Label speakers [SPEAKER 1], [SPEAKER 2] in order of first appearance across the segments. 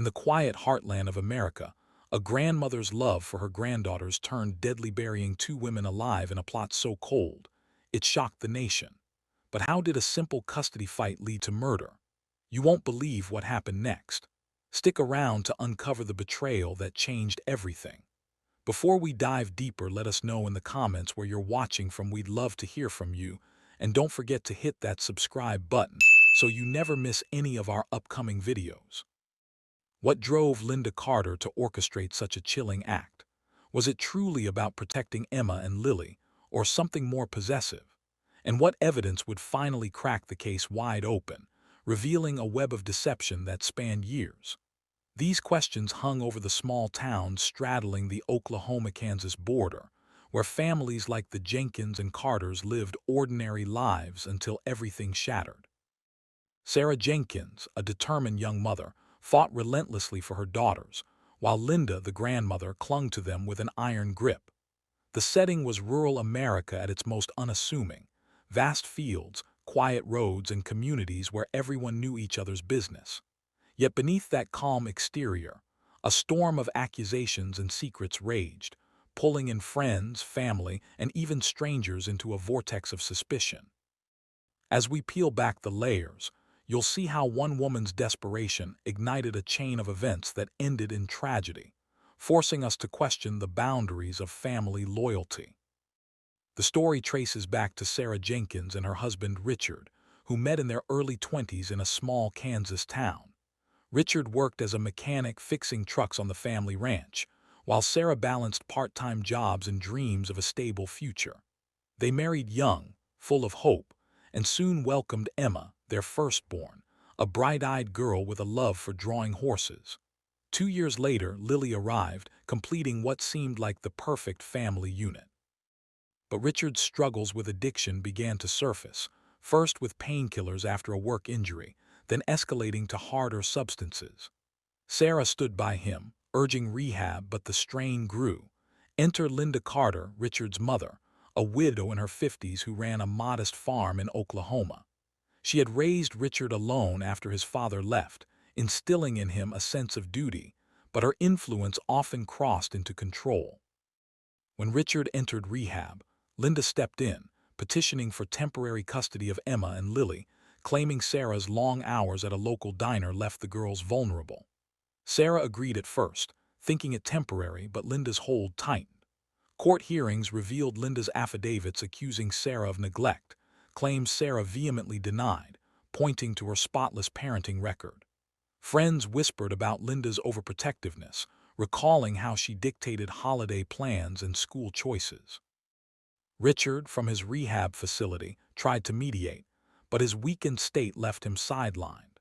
[SPEAKER 1] the quiet heartland of America, a grandmother's love for her granddaughters turned deadly, burying two women alive in a plot so cold it shocked the nation. But how did a simple custody fight lead to murder? You won't believe what happened next. Stick around to uncover the betrayal that changed everything. Before we dive deeper, let us know in the comments where you're watching from. We'd love to hear from you. And don't forget to hit that subscribe button so you never miss any of our upcoming videos. What drove Linda Carter to orchestrate such a chilling act? Was it truly about protecting Emma and Lily, or something more possessive? And what evidence would finally crack the case wide open, revealing a web of deception that spanned years? These questions hung over the small town straddling the Oklahoma-Kansas border, where families like the Jenkins and Carters lived ordinary lives until everything shattered. Sarah Jenkins, a determined young mother, fought relentlessly for her daughters, while Linda, the grandmother, clung to them with an iron grip. The setting was rural America at its most unassuming: vast fields, quiet roads, and communities where everyone knew each other's business. Yet beneath that calm exterior, a storm of accusations and secrets raged, pulling in friends, family, and even strangers into a vortex of suspicion. As we peel back the layers, you'll see how one woman's desperation ignited a chain of events that ended in tragedy, forcing us to question the boundaries of family loyalty. The story traces back to Sarah Jenkins and her husband Richard, who met in their early 20s in a small Kansas town. Richard worked as a mechanic fixing trucks on the family ranch, while Sarah balanced part-time jobs and dreams of a stable future. They married young, full of hope, and soon welcomed Emma, their firstborn, a bright-eyed girl with a love for drawing horses. 2 years later, Lily arrived, completing what seemed like the perfect family unit. But Richard's struggles with addiction began to surface, first with painkillers after a work injury, then escalating to harder substances. Sarah stood by him, urging rehab, but the strain grew. Enter Linda Carter, Richard's mother, a widow in her 50s who ran a modest farm in Oklahoma. She had raised Richard alone after his father left, instilling in him a sense of duty, but her influence often crossed into control. When Richard entered rehab, Linda stepped in, petitioning for temporary custody of Emma and Lily, claiming Sarah's long hours at a local diner left the girls vulnerable. Sarah agreed at first, thinking it temporary, but Linda's hold tightened. Court hearings revealed Linda's affidavits accusing Sarah of neglect, claims Sarah vehemently denied, pointing to her spotless parenting record. Friends whispered about Linda's overprotectiveness, recalling how she dictated holiday plans and school choices. Richard, from his rehab facility, tried to mediate, but his weakened state left him sidelined.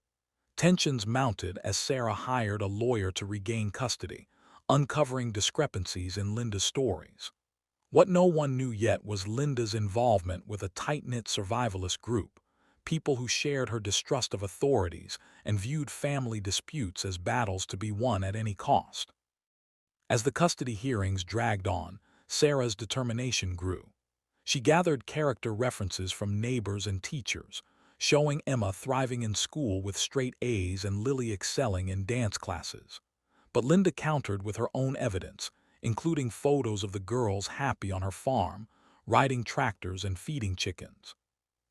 [SPEAKER 1] Tensions mounted as Sarah hired a lawyer to regain custody, uncovering discrepancies in Linda's stories. What no one knew yet was Linda's involvement with a tight-knit survivalist group, people who shared her distrust of authorities and viewed family disputes as battles to be won at any cost. As the custody hearings dragged on, Sarah's determination grew. She gathered character references from neighbors and teachers, showing Emma thriving in school with straight A's and Lily excelling in dance classes. But Linda countered with her own evidence, including photos of the girls happy on her farm, riding tractors and feeding chickens.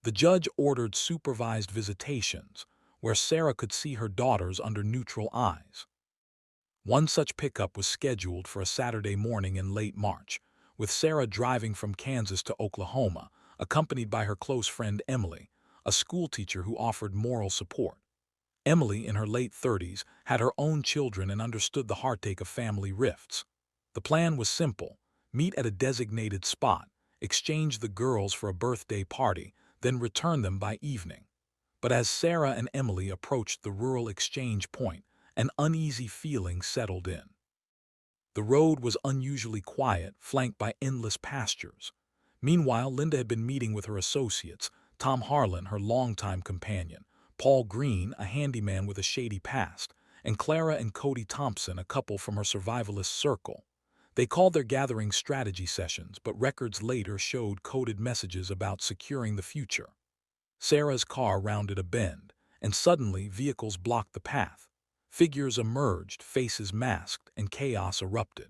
[SPEAKER 1] The judge ordered supervised visitations, where Sarah could see her daughters under neutral eyes. One such pickup was scheduled for a Saturday morning in late March, with Sarah driving from Kansas to Oklahoma, accompanied by her close friend Emily, a schoolteacher who offered moral support. Emily, in her late 30s, had her own children and understood the heartache of family rifts. The plan was simple: meet at a designated spot, exchange the girls for a birthday party, then return them by evening. But as Sarah and Emily approached the rural exchange point, an uneasy feeling settled in. The road was unusually quiet, flanked by endless pastures. Meanwhile, Linda had been meeting with her associates: Tom Harlan, her longtime companion; Paul Greene, a handyman with a shady past; and Clara and Cody Thompson, a couple from her survivalist circle. They called their gathering strategy sessions, but records later showed coded messages about securing the future. Sarah's car rounded a bend, and suddenly vehicles blocked the path. Figures emerged, faces masked, and chaos erupted.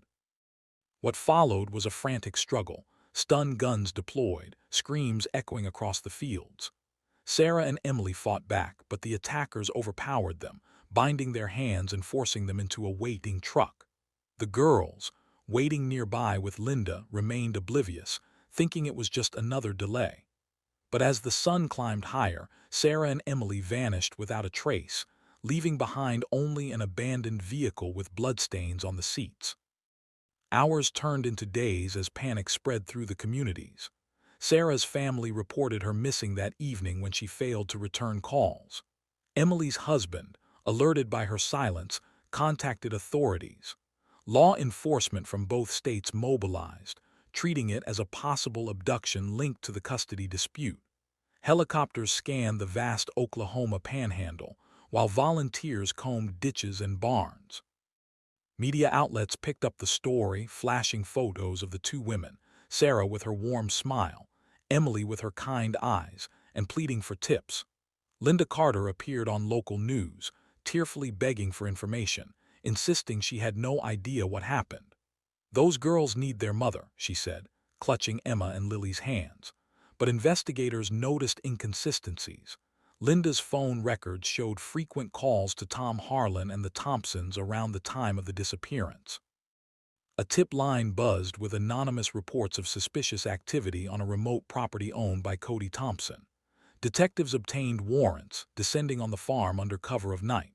[SPEAKER 1] What followed was a frantic struggle, stun guns deployed, screams echoing across the fields. Sarah and Emily fought back, but the attackers overpowered them, binding their hands and forcing them into a waiting truck. The girls, waiting nearby with Linda, remained oblivious, thinking it was just another delay. But as the sun climbed higher, Sarah and Emily vanished without a trace, leaving behind only an abandoned vehicle with bloodstains on the seats. Hours turned into days as panic spread through the communities. Sarah's family reported her missing that evening when she failed to return calls. Emily's husband, alerted by her silence, contacted authorities. Law enforcement from both states mobilized, treating it as a possible abduction linked to the custody dispute. Helicopters scanned the vast Oklahoma panhandle, while volunteers combed ditches and barns. Media outlets picked up the story, flashing photos of the two women, Sarah with her warm smile, Emily with her kind eyes, and pleading for tips. Linda Carter appeared on local news, tearfully begging for information, insisting she had no idea what happened. "Those girls need their mother," she said, clutching Emma and Lily's hands. But investigators noticed inconsistencies. Linda's phone records showed frequent calls to Tom Harlan and the Thompsons around the time of the disappearance. A tip line buzzed with anonymous reports of suspicious activity on a remote property owned by Cody Thompson. Detectives obtained warrants, descending on the farm under cover of night.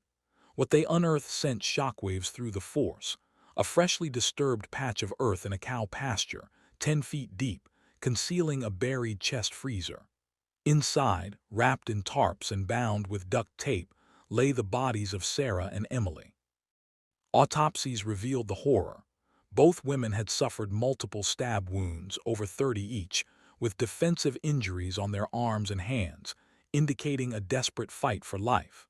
[SPEAKER 1] What they unearthed sent shockwaves through the force. A freshly disturbed patch of earth in a cow pasture, 10 feet deep, concealing a buried chest freezer. Inside, wrapped in tarps and bound with duct tape, lay the bodies of Sarah and Emily. Autopsies revealed the horror. Both women had suffered multiple stab wounds, over 30 each, with defensive injuries on their arms and hands, indicating a desperate fight for life.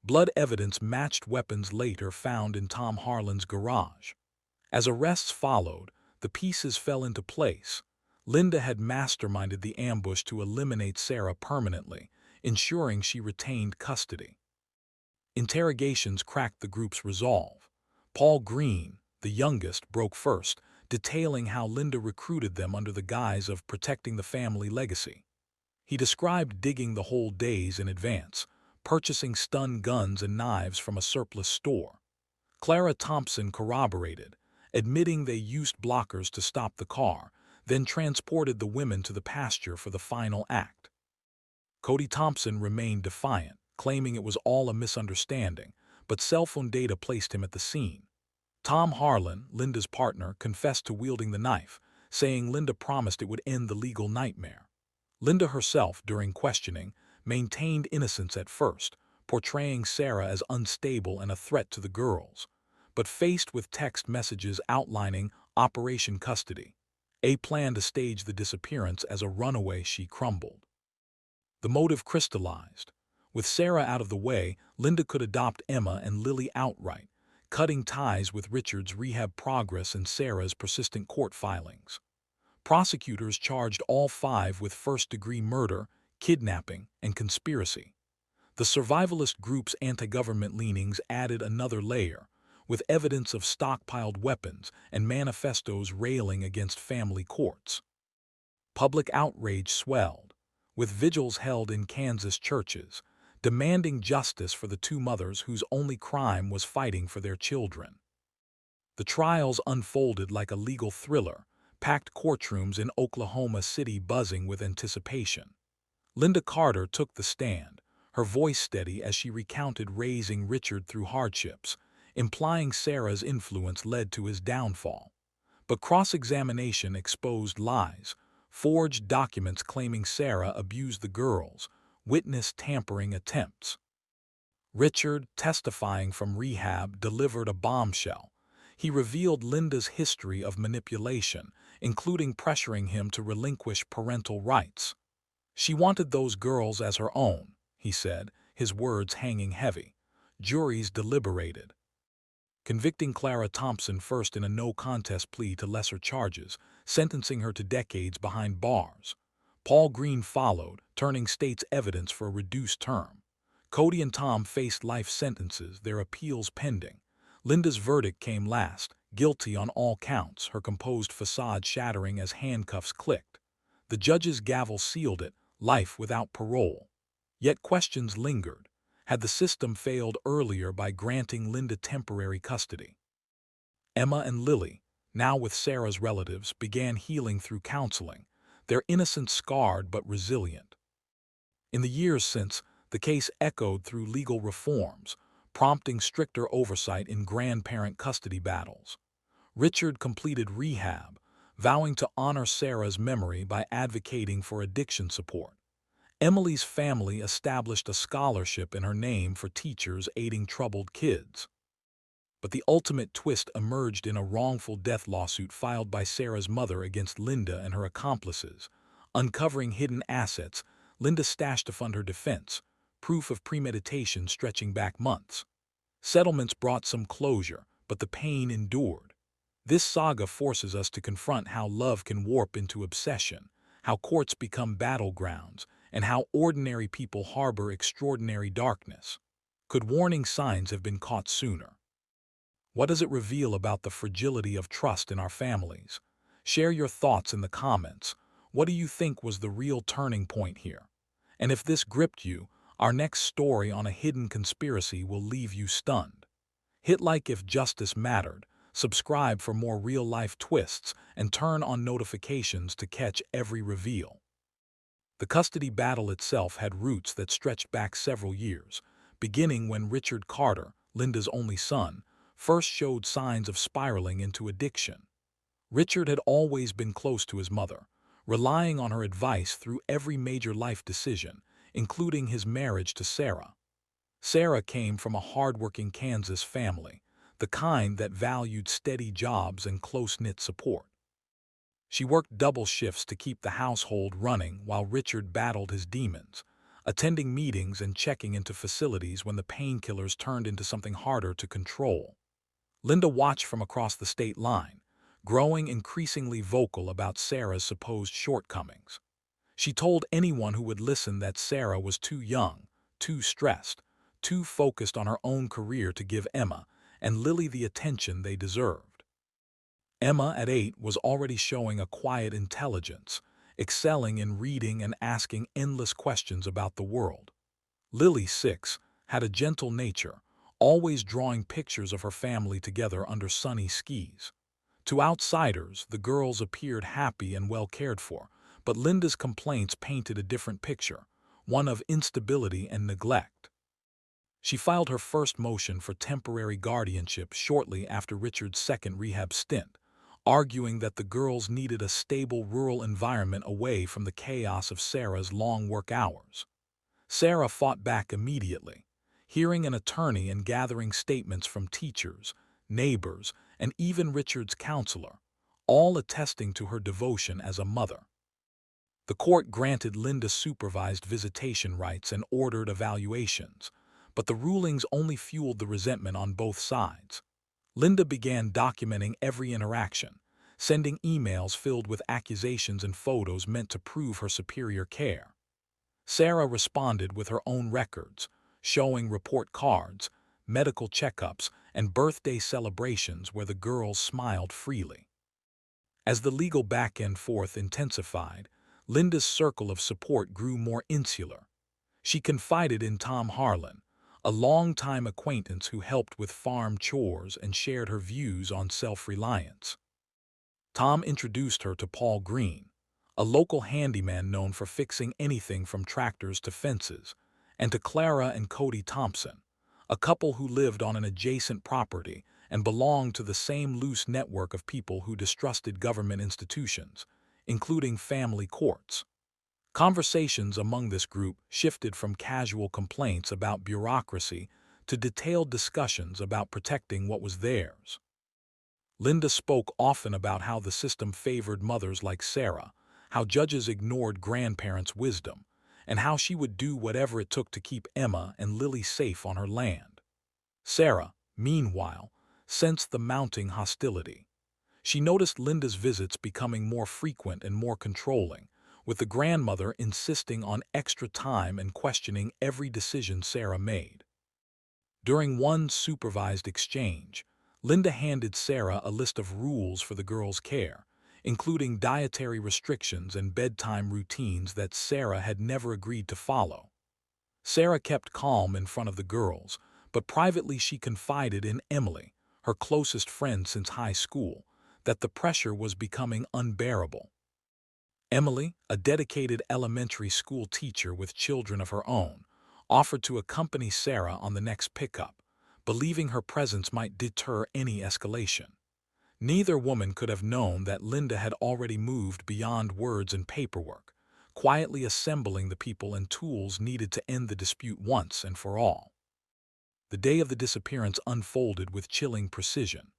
[SPEAKER 1] Blood evidence matched weapons later found in Tom Harlan's garage. As arrests followed, the pieces fell into place. Linda had masterminded the ambush to eliminate Sarah permanently, ensuring she retained custody. Interrogations cracked the group's resolve. Paul Greene, the youngest, broke first, detailing how Linda recruited them under the guise of protecting the family legacy. He described digging the hole days in advance, purchasing stun guns and knives from a surplus store. Clara Thompson corroborated, admitting they used blockers to stop the car, then transported the women to the pasture for the final act. Cody Thompson remained defiant, claiming it was all a misunderstanding, but cell phone data placed him at the scene. Tom Harlan, Linda's partner, confessed to wielding the knife, saying Linda promised it would end the legal nightmare. Linda herself, during questioning, maintained innocence at first, portraying Sarah as unstable and a threat to the girls. But faced with text messages outlining Operation Custody, a plan to stage the disappearance as a runaway, she crumbled. The motive crystallized. With Sarah out of the way, Linda could adopt Emma and Lily outright, cutting ties with Richard's rehab progress and Sarah's persistent court filings. Prosecutors charged all five with first-degree murder, kidnapping, and conspiracy. The survivalist group's anti-government leanings added another layer, with evidence of stockpiled weapons and manifestos railing against family courts. Public outrage swelled, with vigils held in Kansas churches, demanding justice for the two mothers whose only crime was fighting for their children. The trials unfolded like a legal thriller, packed courtrooms in Oklahoma City buzzing with anticipation. Linda Carter took the stand, her voice steady as she recounted raising Richard through hardships, implying Sarah's influence led to his downfall. But cross-examination exposed lies, forged documents claiming Sarah abused the girls, witness tampering attempts. Richard, testifying from rehab, delivered a bombshell. He revealed Linda's history of manipulation, including pressuring him to relinquish parental rights. She wanted those girls as her own, he said, his words hanging heavy. Juries deliberated, convicting Clara Thompson first in a no-contest plea to lesser charges, sentencing her to decades behind bars. Paul Greene followed, turning state's evidence for a reduced term. Cody and Tom faced life sentences, their appeals pending. Linda's verdict came last, guilty on all counts, her composed facade shattering as handcuffs clicked. The judge's gavel sealed it, life without parole. Yet questions lingered. Had the system failed earlier by granting Linda temporary custody? Emma and Lily, now with Sarah's relatives, began healing through counseling, their innocence scarred but resilient. In the years since, the case echoed through legal reforms, prompting stricter oversight in grandparent custody battles. Richard completed rehab, vowing to honor Sarah's memory by advocating for addiction support. Emily's family established a scholarship in her name for teachers aiding troubled kids. But the ultimate twist emerged in a wrongful death lawsuit filed by Sarah's mother against Linda and her accomplices. Uncovering hidden assets, Linda stashed to fund her defense, proof of premeditation stretching back months. Settlements brought some closure, but the pain endured. This saga forces us to confront how love can warp into obsession, how courts become battlegrounds, and how ordinary people harbor extraordinary darkness. Could warning signs have been caught sooner? What does it reveal about the fragility of trust in our families? Share your thoughts in the comments. What do you think was the real turning point here? And if this gripped you, our next story on a hidden conspiracy will leave you stunned. Hit like if justice mattered, subscribe for more real-life twists, and turn on notifications to catch every reveal. The custody battle itself had roots that stretched back several years, beginning when Richard Carter, Linda's only son, first showed signs of spiraling into addiction. Richard had always been close to his mother, relying on her advice through every major life decision, including his marriage to Sarah. Sarah came from a hardworking Kansas family, the kind that valued steady jobs and close-knit support. She worked double shifts to keep the household running while Richard battled his demons, attending meetings and checking into facilities when the painkillers turned into something harder to control. Linda watched from across the state line, growing increasingly vocal about Sarah's supposed shortcomings. She told anyone who would listen that Sarah was too young, too stressed, too focused on her own career to give Emma and Lily the attention they deserved. Emma, at 8, was already showing a quiet intelligence, excelling in reading and asking endless questions about the world. Lily, 6, had a gentle nature, always drawing pictures of her family together under sunny skies. To outsiders, the girls appeared happy and well cared for, but Linda's complaints painted a different picture, one of instability and neglect. She filed her first motion for temporary guardianship shortly after Richard's second rehab stint, arguing that the girls needed a stable rural environment away from the chaos of Sarah's long work hours. Sarah fought back immediately, hearing an attorney and gathering statements from teachers, neighbors, and even Richard's counselor, all attesting to her devotion as a mother. The court granted Linda supervised visitation rights and ordered evaluations, but the rulings only fueled the resentment on both sides. Linda began documenting every interaction, sending emails filled with accusations and photos meant to prove her superior care. Sarah responded with her own records, showing report cards, medical checkups, and birthday celebrations where the girls smiled freely. As the legal back and forth intensified, Linda's circle of support grew more insular. She confided in Tom Harlan, a longtime acquaintance who helped with farm chores and shared her views on self-reliance. Tom introduced her to Paul Greene, a local handyman known for fixing anything from tractors to fences, and to Clara and Cody Thompson, a couple who lived on an adjacent property and belonged to the same loose network of people who distrusted government institutions, including family courts. Conversations among this group shifted from casual complaints about bureaucracy to detailed discussions about protecting what was theirs. Linda spoke often about how the system favored mothers like Sarah, how judges ignored grandparents' wisdom, and how she would do whatever it took to keep Emma and Lily safe on her land. Sarah, meanwhile, sensed the mounting hostility. She noticed Linda's visits becoming more frequent and more controlling, with the grandmother insisting on extra time and questioning every decision Sarah made. During one supervised exchange, Linda handed Sarah a list of rules for the girls' care, including dietary restrictions and bedtime routines that Sarah had never agreed to follow. Sarah kept calm in front of the girls, but privately she confided in Emily, her closest friend since high school, that the pressure was becoming unbearable. Emily, a dedicated elementary school teacher with children of her own, offered to accompany Sarah on the next pickup, believing her presence might deter any escalation. Neither woman could have known that Linda had already moved beyond words and paperwork, quietly assembling the people and tools needed to end the dispute once and for all. The day of the disappearance unfolded with chilling precision.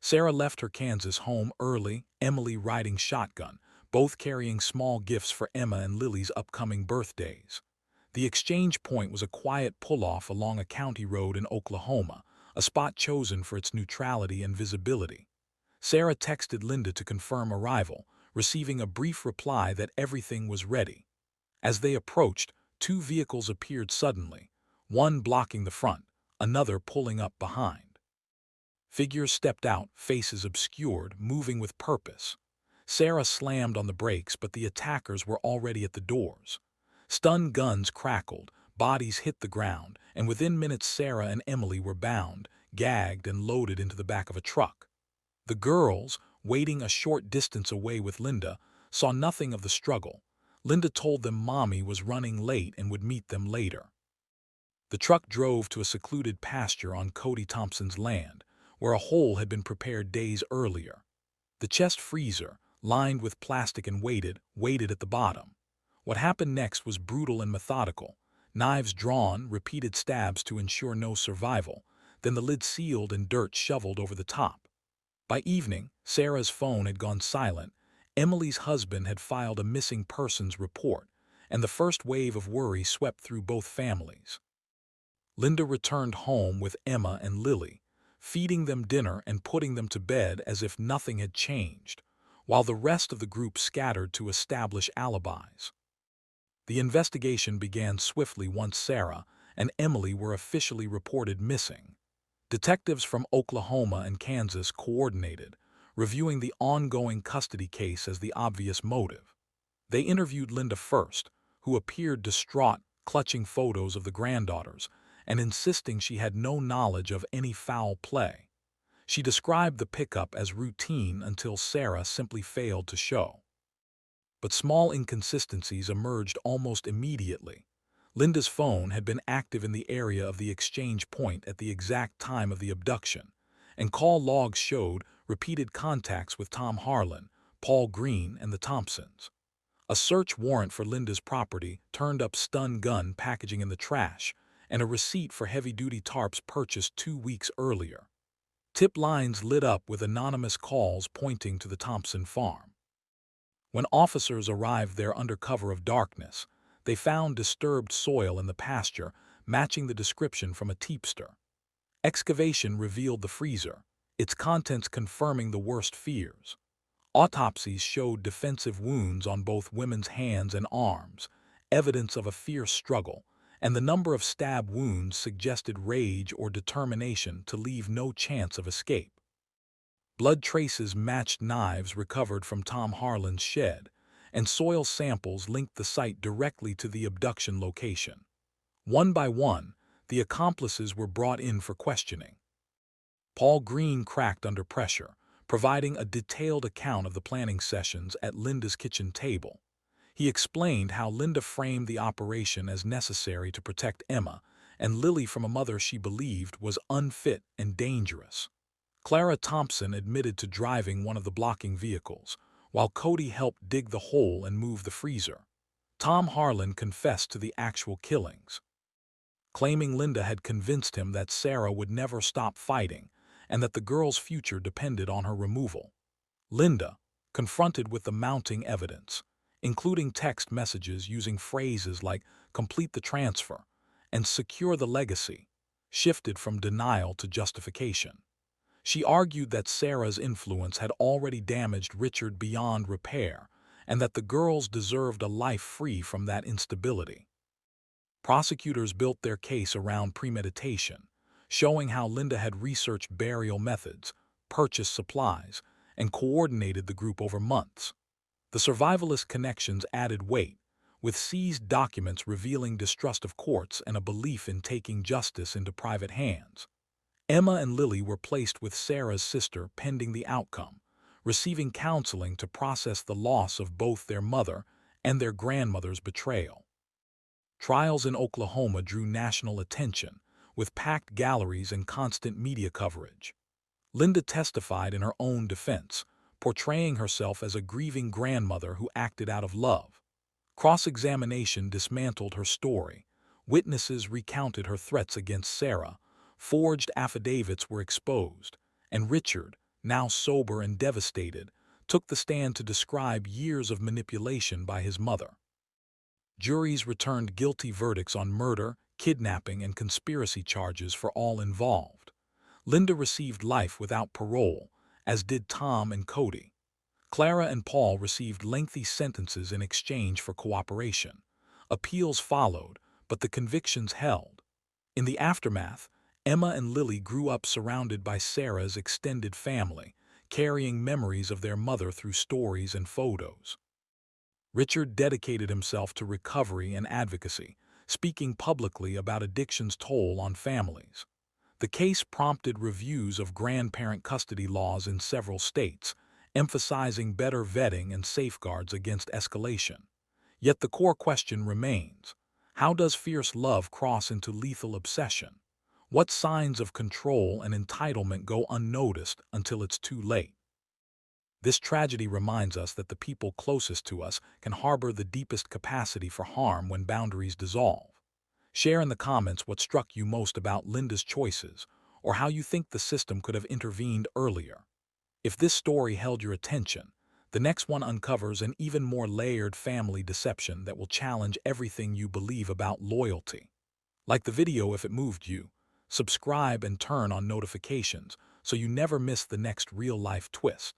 [SPEAKER 1] Sarah left her Kansas home early, Emily riding shotgun, both carrying small gifts for Emma and Lily's upcoming birthdays. The exchange point was a quiet pull-off along a county road in Oklahoma, a spot chosen for its neutrality and visibility. Sarah texted Linda to confirm arrival, receiving a brief reply that everything was ready. As they approached, two vehicles appeared suddenly, one blocking the front, another pulling up behind. Figures stepped out, faces obscured, moving with purpose. Sarah slammed on the brakes, but the attackers were already at the doors. Stun guns crackled, bodies hit the ground, and within minutes Sarah and Emily were bound, gagged, and loaded into the back of a truck. The girls, waiting a short distance away with Linda, saw nothing of the struggle. Linda told them Mommy was running late and would meet them later. The truck drove to a secluded pasture on Cody Thompson's land, where a hole had been prepared days earlier. The chest freezer, lined with plastic and waited at the bottom. What happened next was brutal and methodical. Knives drawn, repeated stabs to ensure no survival, then the lid sealed and dirt shoveled over the top. By evening, Sarah's phone had gone silent, Emily's husband had filed a missing persons report, and the first wave of worry swept through both families. Linda returned home with Emma and Lily, feeding them dinner and putting them to bed as if nothing had changed, while the rest of the group scattered to establish alibis. The investigation began swiftly once Sarah and Emily were officially reported missing. Detectives from Oklahoma and Kansas coordinated, reviewing the ongoing custody case as the obvious motive. They interviewed Linda first, who appeared distraught, clutching photos of the granddaughters and insisting she had no knowledge of any foul play. She described the pickup as routine until Sarah simply failed to show. But small inconsistencies emerged almost immediately. Linda's phone had been active in the area of the exchange point at the exact time of the abduction, and call logs showed repeated contacts with Tom Harlan, Paul Greene, and the Thompsons. A search warrant for Linda's property turned up stun gun packaging in the trash and a receipt for heavy-duty tarps purchased 2 weeks earlier. Tip lines lit up with anonymous calls pointing to the Thompson farm. When officers arrived there under cover of darkness, they found disturbed soil in the pasture matching the description from a teepster. Excavation revealed the freezer, its contents confirming the worst fears. Autopsies showed defensive wounds on both women's hands and arms, evidence of a fierce struggle, and the number of stab wounds suggested rage or determination to leave no chance of escape. Blood traces matched knives recovered from Tom Harlan's shed, and soil samples linked the site directly to the abduction location. One by one, the accomplices were brought in for questioning. Paul Greene cracked under pressure, providing a detailed account of the planning sessions at Linda's kitchen table. He explained how Linda framed the operation as necessary to protect Emma and Lily from a mother she believed was unfit and dangerous. Clara Thompson admitted to driving one of the blocking vehicles, while Cody helped dig the hole and move the freezer. Tom Harlan confessed to the actual killings, claiming Linda had convinced him that Sarah would never stop fighting and that the girl's future depended on her removal. Linda, confronted with the mounting evidence, including text messages using phrases like "complete the transfer" and "secure the legacy," shifted from denial to justification. She argued that Sarah's influence had already damaged Richard beyond repair and that the girls deserved a life free from that instability. Prosecutors built their case around premeditation, showing how Linda had researched burial methods, purchased supplies, and coordinated the group over months. The survivalist connections added weight, with seized documents revealing distrust of courts and a belief in taking justice into private hands. Emma and Lily were placed with Sarah's sister pending the outcome, receiving counseling to process the loss of both their mother and their grandmother's betrayal. Trials in Oklahoma drew national attention, with packed galleries and constant media coverage. Linda testified in her own defense, portraying herself as a grieving grandmother who acted out of love. Cross-examination dismantled her story. Witnesses recounted her threats against Sarah, forged affidavits were exposed, and Richard, now sober and devastated, took the stand to describe years of manipulation by his mother. Juries returned guilty verdicts on murder, kidnapping, and conspiracy charges for all involved. Linda received life without parole, as did Tom and Cody. Clara and Paul received lengthy sentences in exchange for cooperation. Appeals followed, but the convictions held. In the aftermath, Emma and Lily grew up surrounded by Sarah's extended family, carrying memories of their mother through stories and photos. Richard dedicated himself to recovery and advocacy, speaking publicly about addiction's toll on families. The case prompted reviews of grandparent custody laws in several states, emphasizing better vetting and safeguards against escalation. Yet the core question remains: how does fierce love cross into lethal obsession? What signs of control and entitlement go unnoticed until it's too late? This tragedy reminds us that the people closest to us can harbor the deepest capacity for harm when boundaries dissolve. Share in the comments what struck you most about Linda's choices, or how you think the system could have intervened earlier. If this story held your attention, the next one uncovers an even more layered family deception that will challenge everything you believe about loyalty. Like the video if it moved you, subscribe and turn on notifications so you never miss the next real-life twist.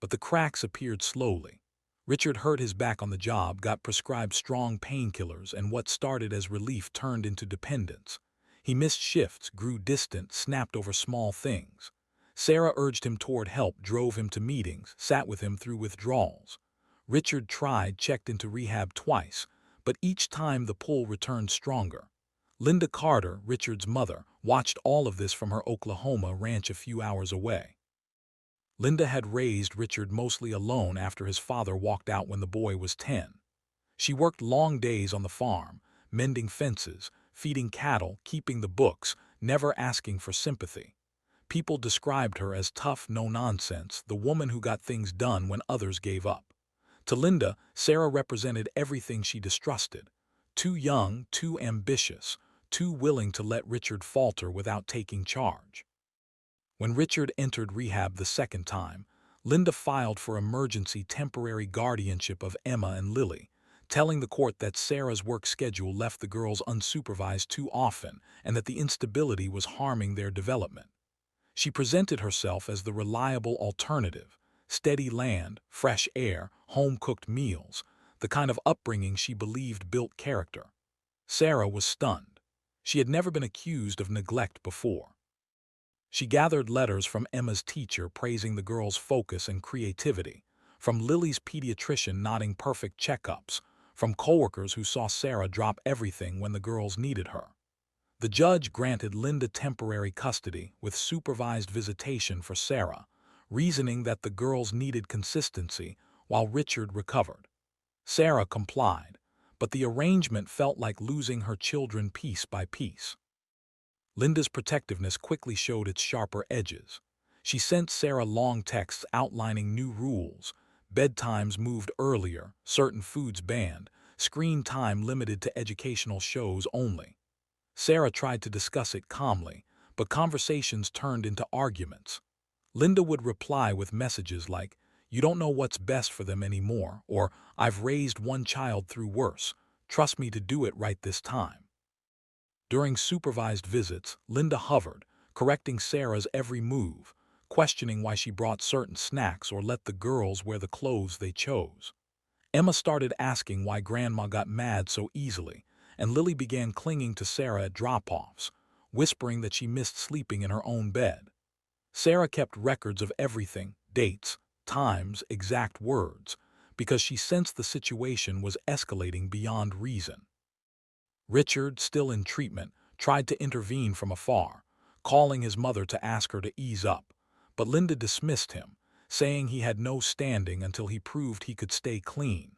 [SPEAKER 1] But the cracks appeared slowly. Richard hurt his back on the job, got prescribed strong painkillers, and what started as relief turned into dependence. He missed shifts, grew distant, snapped over small things. Sarah urged him toward help, drove him to meetings, sat with him through withdrawals. Richard tried, checked into rehab twice, but each time the pull returned stronger. Linda Carter, Richard's mother, watched all of this from her Oklahoma ranch a few hours away. Linda had raised Richard mostly alone after his father walked out when the boy was 10. She worked long days on the farm, mending fences, feeding cattle, keeping the books, never asking for sympathy. People described her as tough, no-nonsense, the woman who got things done when others gave up. To Linda, Sarah represented everything she distrusted: too young, too ambitious, too willing to let Richard falter without taking charge. When Richard entered rehab the second time, Linda filed for emergency temporary guardianship of Emma and Lily, telling the court that Sarah's work schedule left the girls unsupervised too often and that the instability was harming their development. She presented herself as the reliable alternative: steady land, fresh air, home-cooked meals, the kind of upbringing she believed built character. Sarah was stunned. She had never been accused of neglect before. She gathered letters from Emma's teacher praising the girls' focus and creativity, from Lily's pediatrician noting perfect checkups, from coworkers who saw Sarah drop everything when the girls needed her. The judge granted Linda temporary custody with supervised visitation for Sarah, reasoning that the girls needed consistency while Richard recovered. Sarah complied, but the arrangement felt like losing her children piece by piece. Linda's protectiveness quickly showed its sharper edges. She sent Sarah long texts outlining new rules: bedtimes moved earlier, certain foods banned, screen time limited to educational shows only. Sarah tried to discuss it calmly, but conversations turned into arguments. Linda would reply with messages like, "You don't know what's best for them anymore," or "I've raised one child through worse. Trust me to do it right this time." During supervised visits, Linda hovered, correcting Sarah's every move, questioning why she brought certain snacks or let the girls wear the clothes they chose. Emma started asking why Grandma got mad so easily, and Lily began clinging to Sarah at drop-offs, whispering that she missed sleeping in her own bed. Sarah kept records of everything, dates, times, exact words, because she sensed the situation was escalating beyond reason. Richard, still in treatment, tried to intervene from afar, calling his mother to ask her to ease up, but Linda dismissed him, saying he had no standing until he proved he could stay clean.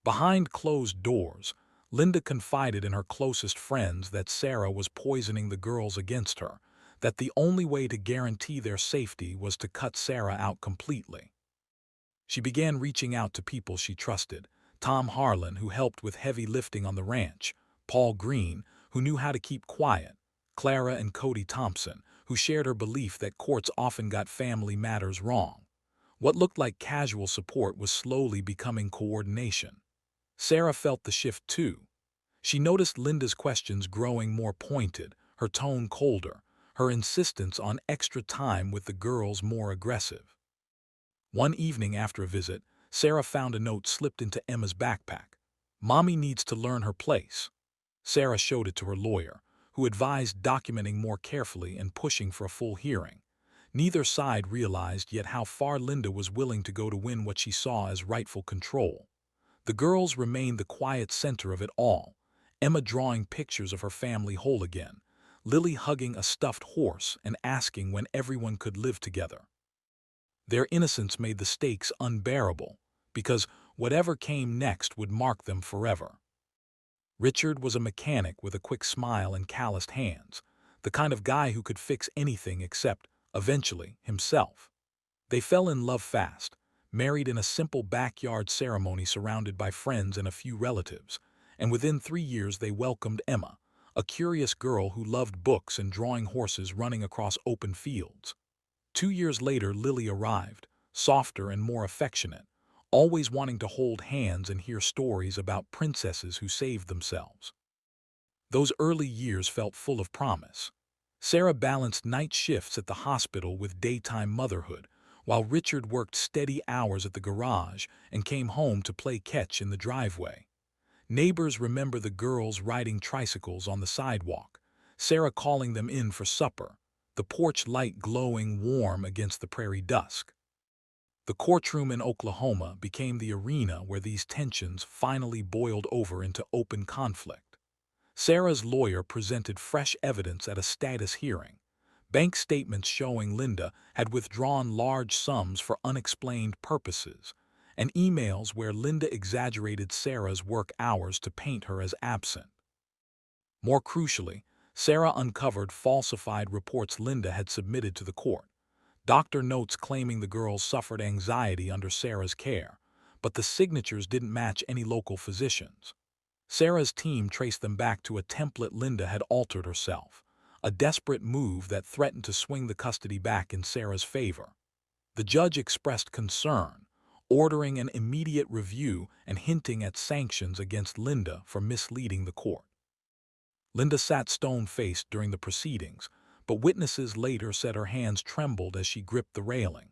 [SPEAKER 1] Behind closed doors, Linda confided in her closest friends that Sarah was poisoning the girls against her, that the only way to guarantee their safety was to cut Sarah out completely. She began reaching out to people she trusted: Tom Harlan, who helped with heavy lifting on the ranch; Paul Greene, who knew how to keep quiet; Clara and Cody Thompson, who shared her belief that courts often got family matters wrong. What looked like casual support was slowly becoming coordination. Sarah felt the shift too. She noticed Linda's questions growing more pointed, her tone colder, her insistence on extra time with the girls more aggressive. One evening after a visit, Sarah found a note slipped into Emma's backpack. "Mommy needs to learn her place." Sarah showed it to her lawyer, who advised documenting more carefully and pushing for a full hearing. Neither side realized yet how far Linda was willing to go to win what she saw as rightful control. The girls remained the quiet center of it all, Emma drawing pictures of her family whole again, Lily hugging a stuffed horse and asking when everyone could live together. Their innocence made the stakes unbearable, because whatever came next would mark them forever. Richard was a mechanic with a quick smile and calloused hands, the kind of guy who could fix anything except, eventually, himself. They fell in love fast, married in a simple backyard ceremony surrounded by friends and a few relatives, and within 3 years they welcomed Emma, a curious girl who loved books and drawing horses running across open fields. 2 years later, Lily arrived, softer and more affectionate, always wanting to hold hands and hear stories about princesses who saved themselves. Those early years felt full of promise. Sarah balanced night shifts at the hospital with daytime motherhood, while Richard worked steady hours at the garage and came home to play catch in the driveway. Neighbors remember the girls riding tricycles on the sidewalk, Sarah calling them in for supper, the porch light glowing warm against the prairie dusk. The courtroom in Oklahoma became the arena where these tensions finally boiled over into open conflict. Sarah's lawyer presented fresh evidence at a status hearing: bank statements showing Linda had withdrawn large sums for unexplained purposes, and emails where Linda exaggerated Sarah's work hours to paint her as absent. More crucially, Sarah uncovered falsified reports Linda had submitted to the court, doctor notes claiming the girls suffered anxiety under Sarah's care, but the signatures didn't match any local physicians. Sarah's team traced them back to a template Linda had altered herself, a desperate move that threatened to swing the custody back in Sarah's favor. The judge expressed concern, ordering an immediate review and hinting at sanctions against Linda for misleading the court. Linda sat stone-faced during the proceedings, but witnesses later said her hands trembled as she gripped the railing.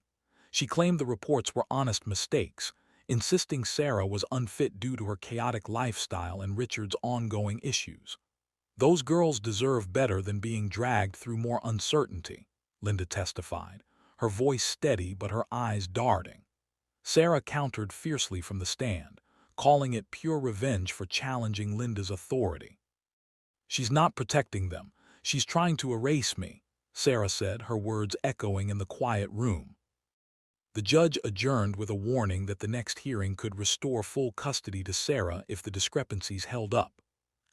[SPEAKER 1] She claimed the reports were honest mistakes, insisting Sarah was unfit due to her chaotic lifestyle and Richard's ongoing issues. "Those girls deserve better than being dragged through more uncertainty," Linda testified, her voice steady but her eyes darting. Sarah countered fiercely from the stand, calling it pure revenge for challenging Linda's authority. "She's not protecting them. She's trying to erase me," Sarah said, her words echoing in the quiet room. The judge adjourned with a warning that the next hearing could restore full custody to Sarah if the discrepancies held up.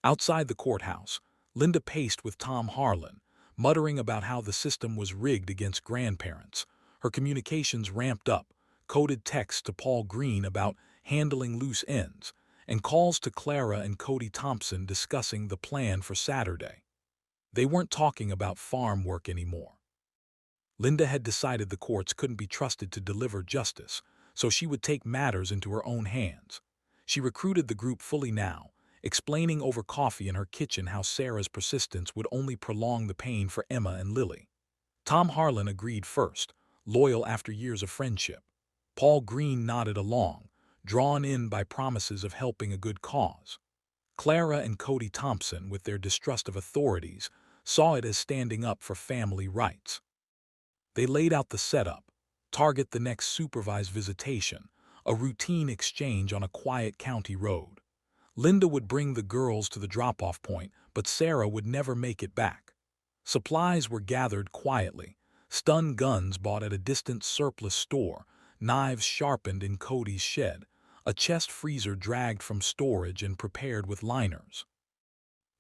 [SPEAKER 1] Outside the courthouse, Linda paced with Tom Harlan, muttering about how the system was rigged against grandparents. Her communications ramped up, coded texts to Paul Greene about handling loose ends, and calls to Clara and Cody Thompson discussing the plan for Saturday. They weren't talking about farm work anymore. Linda had decided the courts couldn't be trusted to deliver justice, so she would take matters into her own hands. She recruited the group fully now, explaining over coffee in her kitchen how Sarah's persistence would only prolong the pain for Emma and Lily. Tom Harlan agreed first, loyal after years of friendship. Paul Greene nodded along, drawn in by promises of helping a good cause. Clara and Cody Thompson, with their distrust of authorities, saw it as standing up for family rights. They laid out the setup: target the next supervised visitation, a routine exchange on a quiet county road. Linda would bring the girls to the drop-off point, but Sarah would never make it back. Supplies were gathered quietly: stun guns bought at a distant surplus store, knives sharpened in Cody's shed, a chest freezer dragged from storage and prepared with liners.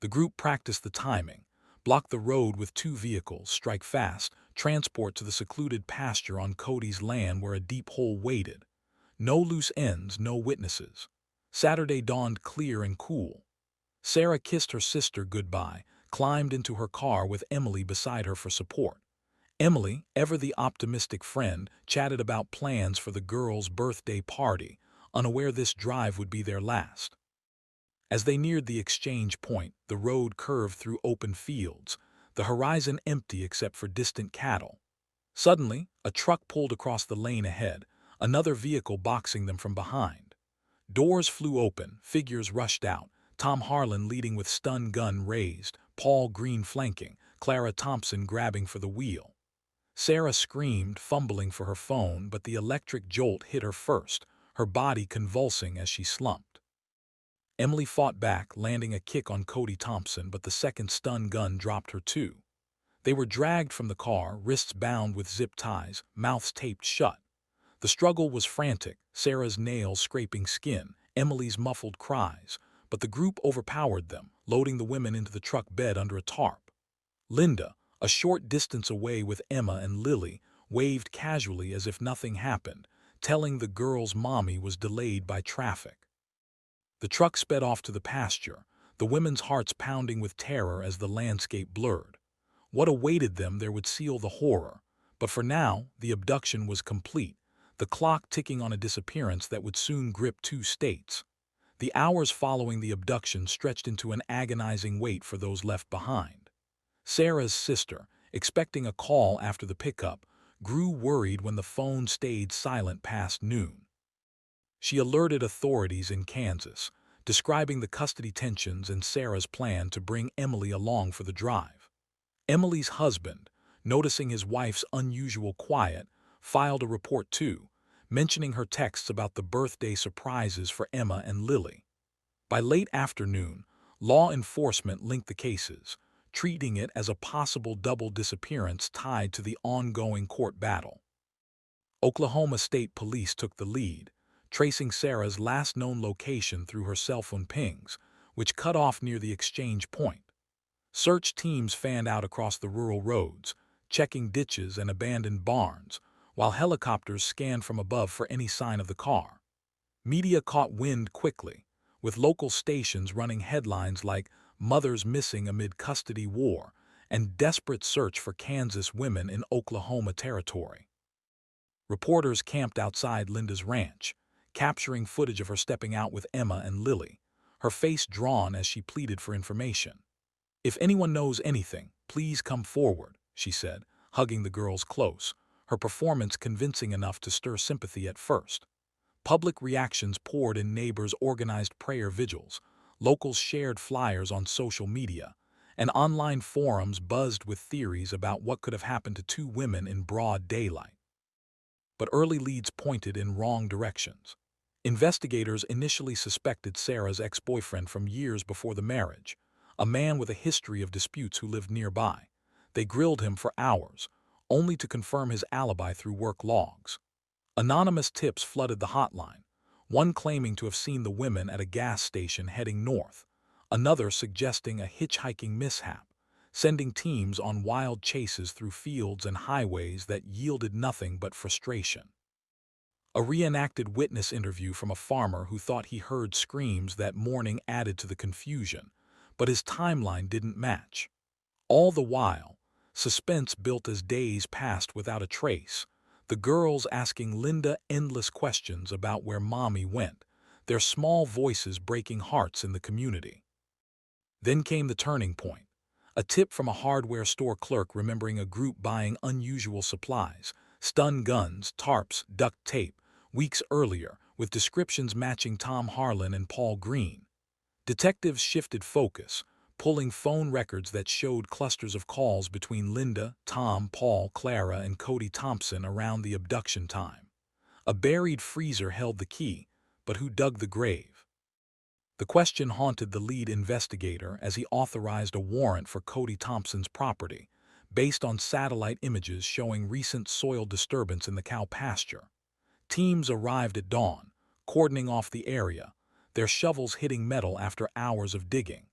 [SPEAKER 1] The group practiced the timing: block the road with 2 vehicles, strike fast, transport to the secluded pasture on Cody's land where a deep hole waited. No loose ends, no witnesses. Saturday dawned clear and cool. Sarah kissed her sister goodbye, climbed into her car with Emily beside her for support. Emily, ever the optimistic friend, chatted about plans for the girls' birthday party, unaware this drive would be their last. As they neared the exchange point, the road curved through open fields, the horizon empty except for distant cattle. Suddenly, a truck pulled across the lane ahead, another vehicle boxing them from behind. Doors flew open, figures rushed out: Tom Harlan leading with stun gun raised, Paul Greene flanking, Clara Thompson grabbing for the wheel. Sarah screamed, fumbling for her phone, but the electric jolt hit her first, her body convulsing as she slumped. Emily fought back, landing a kick on Cody Thompson, but the second stun gun dropped her too. They were dragged from the car, wrists bound with zip ties, mouths taped shut. The struggle was frantic, Sarah's nails scraping skin, Emily's muffled cries, but the group overpowered them, loading the women into the truck bed under a tarp. Linda, a short distance away with Emma and Lily, waved casually as if nothing happened, telling the girls' mommy was delayed by traffic. The truck sped off to the pasture, the women's hearts pounding with terror as the landscape blurred. What awaited them there would seal the horror, but for now, the abduction was complete, the clock ticking on a disappearance that would soon grip 2 states. The hours following the abduction stretched into an agonizing wait for those left behind. Sarah's sister, expecting a call after the pickup, grew worried when the phone stayed silent past noon. She alerted authorities in Kansas, describing the custody tensions and Sarah's plan to bring Emily along for the drive. Emily's husband, noticing his wife's unusual quiet, filed a report too, mentioning her texts about the birthday surprises for Emma and Lily. By late afternoon, law enforcement linked the cases, treating it as a possible double disappearance tied to the ongoing court battle. Oklahoma State Police took the lead, tracing Sarah's last known location through her cell phone pings, which cut off near the exchange point. Search teams fanned out across the rural roads, checking ditches and abandoned barns, while helicopters scanned from above for any sign of the car. Media caught wind quickly, with local stations running headlines like "Mothers Missing Amid Custody War" and "Desperate Search for Kansas Women in Oklahoma Territory." Reporters camped outside Linda's ranch, capturing footage of her stepping out with Emma and Lily, her face drawn as she pleaded for information. "If anyone knows anything, please come forward," she said, hugging the girls close, her performance convincing enough to stir sympathy at first. Public reactions poured in: neighbors organized prayer vigils, locals shared flyers on social media, and online forums buzzed with theories about what could have happened to 2 women in broad daylight. But early leads pointed in wrong directions. Investigators initially suspected Sarah's ex-boyfriend from years before the marriage, a man with a history of disputes who lived nearby. They grilled him for hours, only to confirm his alibi through work logs. Anonymous tips flooded the hotline, one claiming to have seen the women at a gas station heading north, another suggesting a hitchhiking mishap, sending teams on wild chases through fields and highways that yielded nothing but frustration. A reenacted witness interview from a farmer who thought he heard screams that morning added to the confusion, but his timeline didn't match. All the while, suspense built as days passed without a trace, the girls asking Linda endless questions about where mommy went, their small voices breaking hearts in the community. Then came the turning point. A tip from a hardware store clerk remembering a group buying unusual supplies: stun guns, tarps, duct tape, weeks earlier, with descriptions matching Tom Harlan and Paul Greene. Detectives shifted focus, pulling phone records that showed clusters of calls between Linda, Tom, Paul, Clara, and Cody Thompson around the abduction time. A buried freezer held the key, but who dug the grave? The question haunted the lead investigator as he authorized a warrant for Cody Thompson's property, based on satellite images showing recent soil disturbance in the cow pasture. Teams arrived at dawn, cordoning off the area, their shovels hitting metal after hours of digging.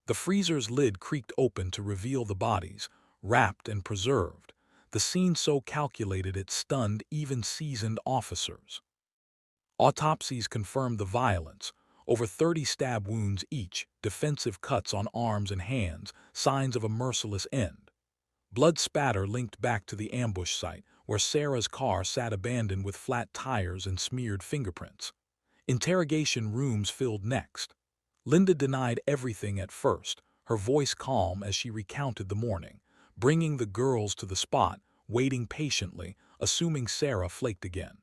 [SPEAKER 1] The freezer's lid creaked open to reveal the bodies, wrapped and preserved, the scene so calculated it stunned even seasoned officers. Autopsies confirmed the violence, over 30 stab wounds each, defensive cuts on arms and hands, signs of a merciless end. Blood spatter linked back to the ambush site, where Sarah's car sat abandoned with flat tires and smeared fingerprints. Interrogation rooms filled next. Linda denied everything at first, her voice calm as she recounted the morning, bringing the girls to the spot, waiting patiently, assuming Sarah flaked again.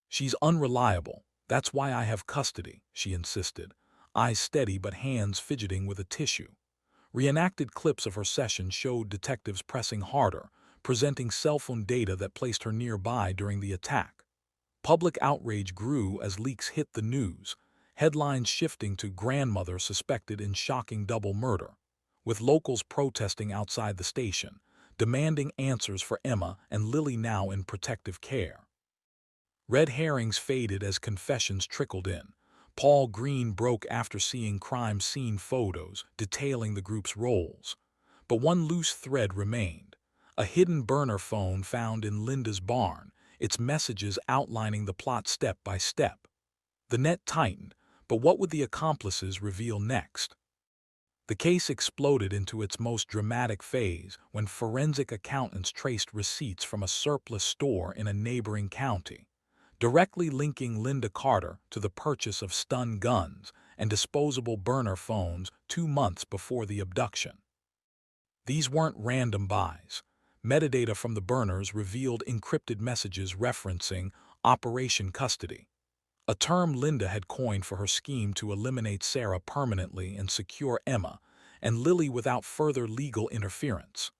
[SPEAKER 1] "She's unreliable. That's why I have custody," she insisted, eyes steady but hands fidgeting with a tissue. Reenacted clips of her session showed detectives pressing harder, presenting cell phone data that placed her nearby during the attack. Public outrage grew as leaks hit the news, headlines shifting to "grandmother suspected in shocking double murder," with locals protesting outside the station, demanding answers for Emma and Lily now in protective care. Red herrings faded as confessions trickled in. Paul Greene broke after seeing crime scene photos detailing the group's roles. But one loose thread remained, a hidden burner phone found in Linda's barn, its messages outlining the plot step by step. The net tightened, but what would the accomplices reveal next? The case exploded into its most dramatic phase when forensic accountants traced receipts from a surplus store in a neighboring county, directly linking Linda Carter to the purchase of stun guns and disposable burner phones 2 months before the abduction. These weren't random buys. Metadata from the burners revealed encrypted messages referencing Operation Custody, a term Linda had coined for her scheme to eliminate Sarah permanently and secure Emma and Lily without further legal interference.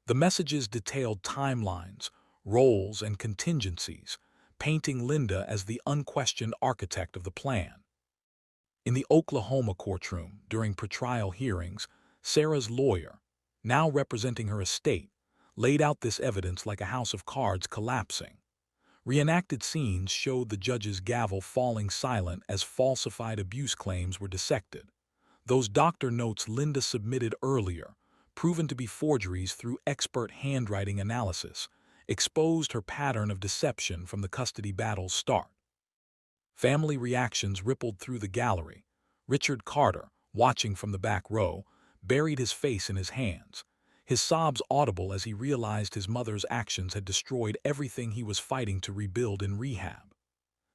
[SPEAKER 1] The messages detailed timelines, roles, and contingencies, painting Linda as the unquestioned architect of the plan. In the Oklahoma courtroom, during pretrial hearings, Sarah's lawyer, now representing her estate, laid out this evidence like a house of cards collapsing. Reenacted scenes showed the judge's gavel falling silent as falsified abuse claims were dissected. Those doctor notes Linda submitted earlier, proven to be forgeries through expert handwriting analysis, exposed her pattern of deception from the custody battle's start. Family reactions rippled through the gallery. Richard Carter, watching from the back row, buried his face in his hands, his sobs audible as he realized his mother's actions had destroyed everything he was fighting to rebuild in rehab.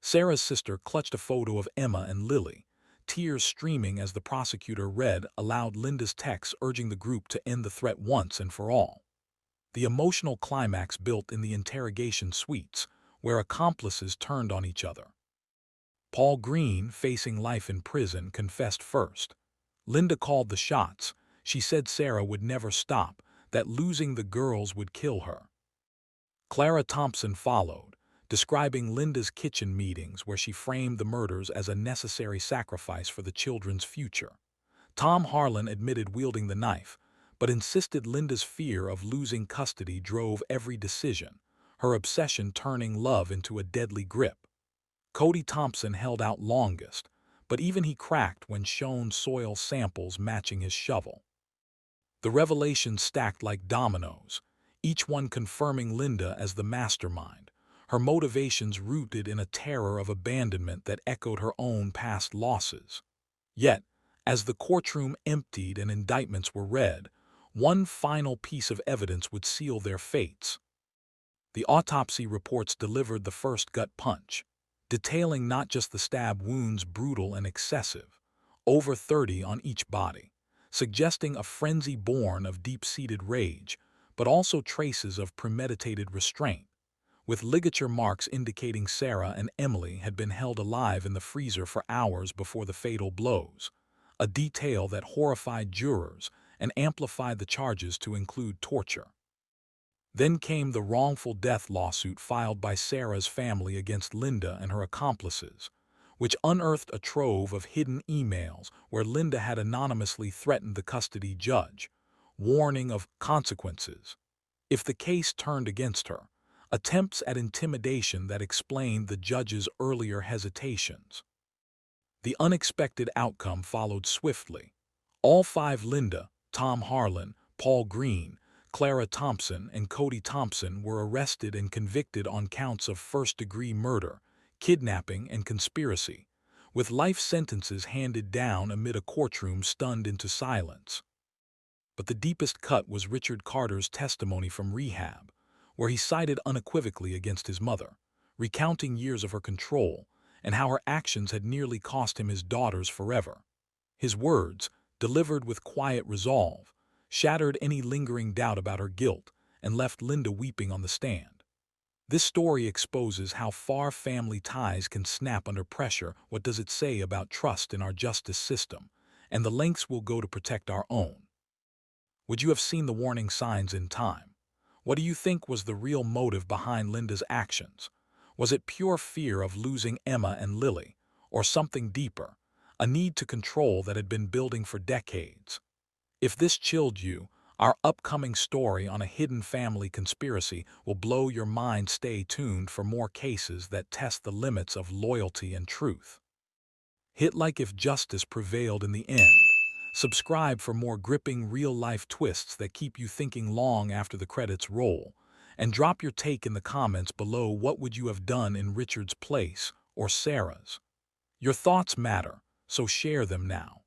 [SPEAKER 1] Sarah's sister clutched a photo of Emma and Lily, tears streaming as the prosecutor read aloud Linda's text urging the group to end the threat once and for all. The emotional climax built in the interrogation suites, where accomplices turned on each other. Paul Greene, facing life in prison, confessed first. Linda called the shots. She said Sarah would never stop, that losing the girls would kill her. Clara Thompson followed, describing Linda's kitchen meetings where she framed the murders as a necessary sacrifice for the children's future. Tom Harlan admitted wielding the knife, but insisted Linda's fear of losing custody drove every decision, her obsession turning love into a deadly grip. Cody Thompson held out longest, but even he cracked when shown soil samples matching his shovel. The revelations stacked like dominoes, each one confirming Linda as the mastermind, her motivations rooted in a terror of abandonment that echoed her own past losses. Yet, as the courtroom emptied and indictments were read, one final piece of evidence would seal their fates. The autopsy reports delivered the first gut punch, detailing not just the stab wounds brutal and excessive, over 30 on each body, suggesting a frenzy born of deep-seated rage, but also traces of premeditated restraint. with ligature marks indicating Sarah and Emily had been held alive in the freezer for hours before the fatal blows, a detail that horrified jurors and amplified the charges to include torture. Then came the wrongful death lawsuit filed by Sarah's family against Linda and her accomplices, which unearthed a trove of hidden emails where Linda had anonymously threatened the custody judge, warning of consequences if the case turned against her, attempts at intimidation that explained the judge's earlier hesitations. The unexpected outcome followed swiftly. All five Linda, Tom Harlan, Paul Greene, Clara Thompson, and Cody Thompson were arrested and convicted on counts of first-degree murder, kidnapping, and conspiracy, with life sentences handed down amid a courtroom stunned into silence. But the deepest cut was Richard Carter's testimony from rehab, where he sided unequivocally against his mother, recounting years of her control and how her actions had nearly cost him his daughters forever. His words, delivered with quiet resolve, shattered any lingering doubt about her guilt and left Linda weeping on the stand. This story exposes how far family ties can snap under pressure. What does it say about trust in our justice system and the lengths we'll go to protect our own? Would you have seen the warning signs in time? What do you think was the real motive behind Linda's actions? Was it pure fear of losing Emma and Lily, or something deeper, a need to control that had been building for decades? If this chilled you, our upcoming story on a hidden family conspiracy will blow your mind. Stay tuned for more cases that test the limits of loyalty and truth. Hit like if justice prevailed in the end. Subscribe for more gripping real-life twists that keep you thinking long after the credits roll. And drop your take in the comments below. What would you have done in Richard's place or Sarah's? Your thoughts matter, so share them now.